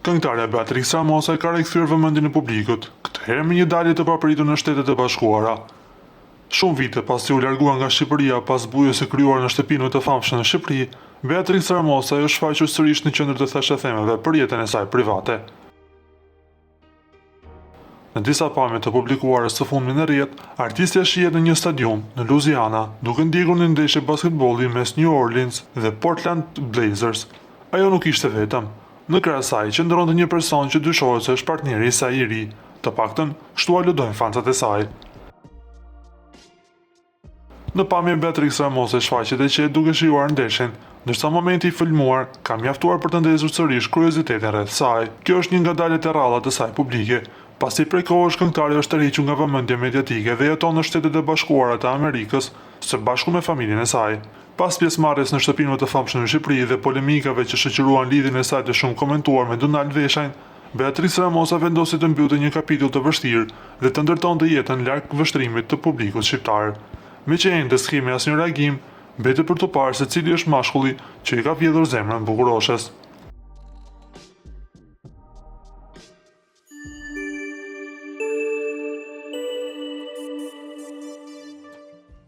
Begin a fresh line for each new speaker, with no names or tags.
Këngëtarja Beatrix Ramosa ka rikthyer vëmendjen e publikut, këtë herë me një dalje të papritur në Shtetet e Bashkuara. Shumë vite pasi u largua nga Shqipëria pas bujës së krijuar në shtëpinë të famshme në Shqipëri, Beatrix Ramosa është shfaqur sërish në qendër të thashëthemeve për jetën e saj private. Në disa pamje të publikuara së fundmi në rrjet, artistja shihet në një stadium në Louisiana, duke ndjekur në ndeshje basketbolli mes New Orleans dhe Portland Blazers. Ajo nuk ishte vetëm. Në krah saj qëndronte një person që dyshohet se është partneri i saj i ri, të paktën kështu aludojnë fancat e saj. Në pamje Beatrix Ramosa shfaqet e qetë duke shijuar ndeshjen, ndërsa momenti i filmuar ka mjaftuar për të ndezur sërish kuriozitetin rreth saj. Kjo është një nga daljet e rralla të saj publike, pasi prej kohësh këngëtarja është tërhequr nga vëmendja mediatike dhe jeton në Shtetet e Bashkuara të Amerikës së bashku me familjen e saj. Pas pjesëmarrjes në shtëpinë të famshme në Shqipëri dhe polemikave që shoqëruan lidhjen e saj të shumë komentuar me Donald Veshajn, Beatrix Ramosa vendosi të mbyllte një kapitull të vështirë dhe të ndërtonte jetën larg vështrimit të publikut shqiptar. Meqenëse s'kemi asnjë reagim, mbetet për të parë se cili është mashkulli që i ka vjedhur zemrën bukuroshes.